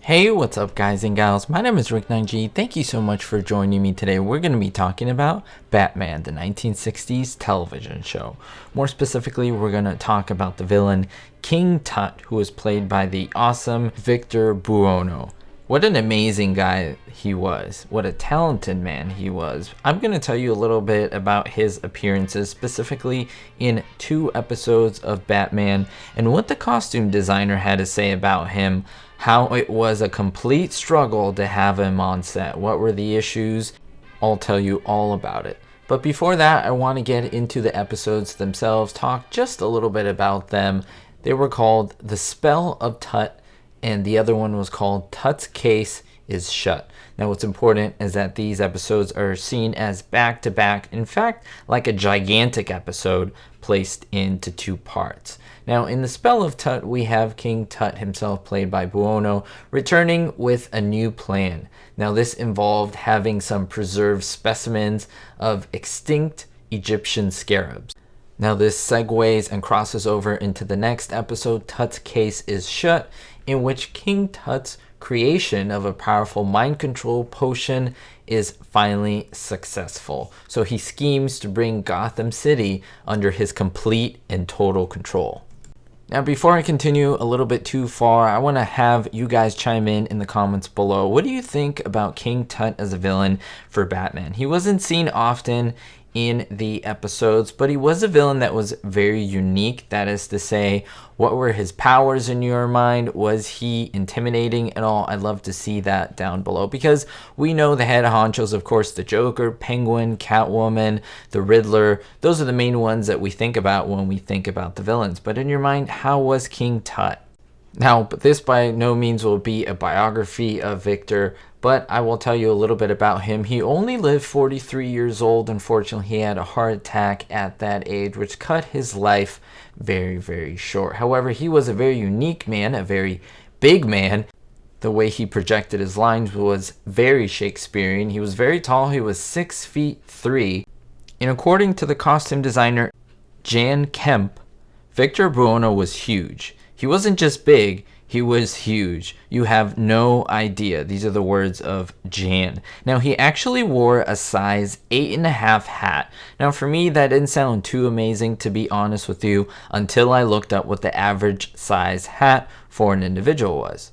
Hey, what's up guys and gals? My name is Rick9G. Thank you so much for joining me today. We're going to be talking about Batman, the 1960s television show. More specifically, we're going to talk about the villain King Tut, who was played by the awesome Victor Buono. What an amazing guy he was. What a talented man he was. I'm going to tell you a little bit about his appearances, specifically in 2 episodes of Batman, and what the costume designer had to say about him, how it was a complete struggle to have him on set. What were the issues? I'll tell you all about it. But before that, I want to get into the episodes themselves, talk just a little bit about them. They were called The Spell of Tut, and the other one was called Tut's Case is Shut. Now what's important is that these episodes are seen as back-to-back, in fact like a gigantic episode placed into 2 parts. Now in The Spell of Tut, we have King Tut himself, played by Buono, returning with a new plan. Now this involved having some preserved specimens of extinct Egyptian scarabs. Now this segues and crosses over into the next episode, Tut's Case is Shut, in which King Tut's creation of a powerful mind control potion is finally successful. So he schemes to bring Gotham City under his complete and total control. Now before I continue a little bit too far, I want to have you guys chime in the comments below. What do you think about King Tut as a villain for Batman? He wasn't seen often in the episodes, but he was a villain that was very unique. That is to say, what were his powers in your mind? Was he intimidating at all? I'd love to see that down below, because we know the head honchos, of course, the Joker, Penguin, Catwoman, the Riddler. Those are the main ones that we think about when we think about the villains. But in your mind, how was King Tut? Now, this by no means will be a biography of Victor, but I will tell you a little bit about him. He only lived 43 years old. Unfortunately, he had a heart attack at that age, which cut his life very, very short. However, he was a very unique man, a very big man. The way he projected his lines was very Shakespearean. He was very tall. He was 6'3". And according to the costume designer Jan Kemp, Victor Buono was huge. He wasn't just big, he was huge. You have no idea. These are the words of Jan. Now, he actually wore a size 8.5 hat. Now, for me, that didn't sound too amazing, to be honest with you, until I looked up what the average size hat for an individual was.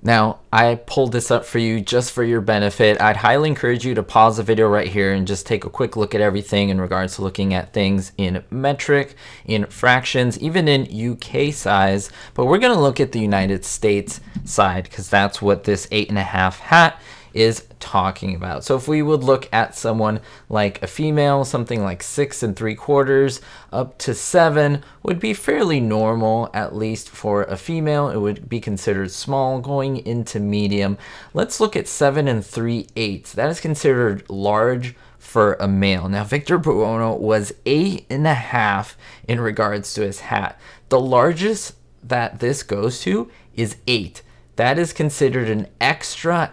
Now, I pulled this up for you just for your benefit. I'd highly encourage you to pause the video right here and just take a quick look at everything in regards to looking at things in metric, in fractions, even in UK size. But we're going to look at the United States side, because that's what this 8.5 hat is talking about. So if we would look at someone like a female, something like 6 3/4 up to 7 would be fairly normal. At least for a female, it would be considered small. Going into medium, let's look at 7 3/8. That is considered large for a male. Now Victor Buono was 8.5 in regards to his hat. The largest that this goes to is 8. That is considered an extra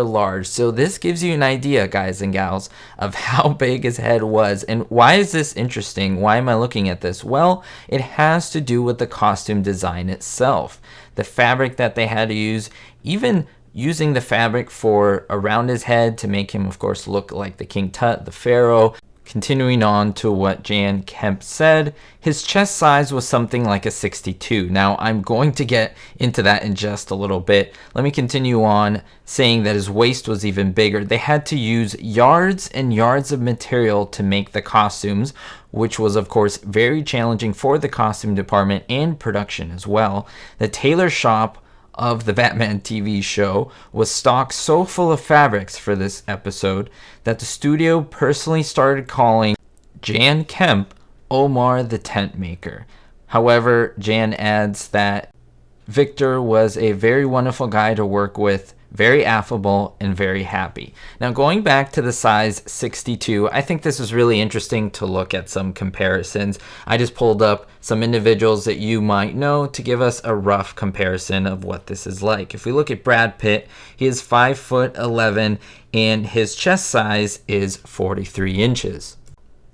large. So this gives you an idea, guys and gals, of how big his head was. And why is this interesting? Why am I looking at this? Well, it has to do with the costume design itself. The fabric that they had to use, even using the fabric for around his head to make him, of course, look like the King Tut, the Pharaoh. Continuing on to what Jan Kemp said, his chest size was something like a 62. Now, I'm going to get into that in just a little bit. Let me continue on saying that his waist was even bigger. They had to use yards and yards of material to make the costumes, which was, of course, very challenging for the costume department and production as well. The tailor shop of the Batman TV show was stocked so full of fabrics for this episode that the studio personally started calling Jan Kemp Omar the Tent Maker. However, Jan adds that Victor was a very wonderful guy to work with, very affable and very happy. Now, going back to the size 62, I think this is really interesting to look at some comparisons. I just pulled up some individuals that you might know to give us a rough comparison of what this is like. If we look at Brad Pitt, he is 5'11" and his chest size is 43 inches.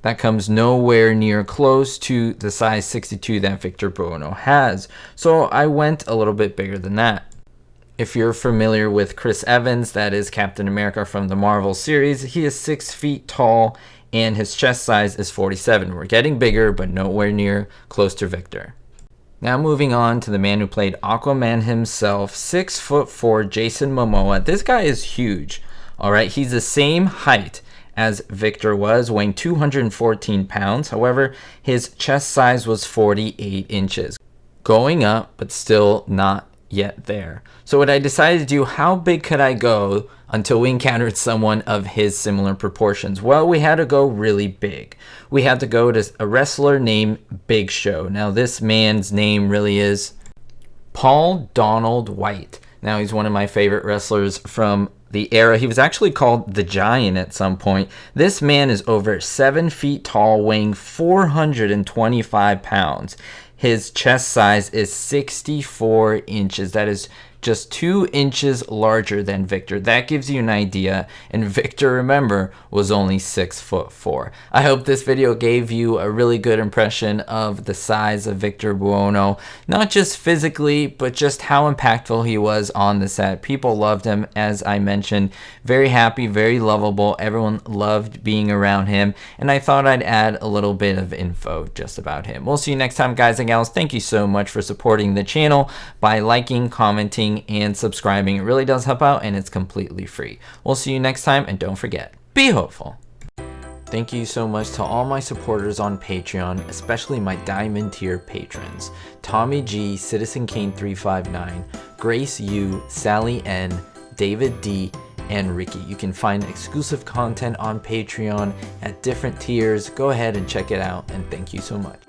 That comes nowhere near close to the size 62 that Victor Buono has. So I went a little bit bigger than that. If you're familiar with Chris Evans, that is Captain America from the Marvel series, he is 6 feet tall and his chest size is 47. We're getting bigger, but nowhere near close to Victor. Now moving on to the man who played Aquaman himself, 6'4" Jason Momoa. This guy is huge. All right, he's the same height as Victor was, weighing 214 pounds. However, his chest size was 48 inches. Going up, but still not yet there. So what I decided to do, how big could I go until we encountered someone of his similar proportions? Well, we had to go really big. We had to go to a wrestler named Big Show. Now this man's name really is Paul Donald White. Now he's one of my favorite wrestlers from the era. He was actually called the Giant at some point. This man is over 7 feet tall, weighing 425 pounds. His chest size is 64 inches. That is just 2 inches larger than Victor. That gives you an idea. And Victor, remember, was only 6'4". I hope this video gave you a really good impression of the size of Victor Buono, not just physically, but just how impactful he was on the set. People loved him, as I mentioned. Very happy, very lovable. Everyone loved being around him. And I thought I'd add a little bit of info just about him. We'll see you next time, guys and gals. Thank you so much for supporting the channel by liking, commenting, and subscribing. It really does help out and it's completely free. We'll see you next time, and don't forget, be hopeful. Thank you so much to all my supporters on Patreon, especially my diamond tier patrons: Tommy G, Citizen Kane 359, Grace U, Sally N, David D, and Ricky. You can find exclusive content on Patreon at different tiers. Go ahead and check it out, and thank you so much.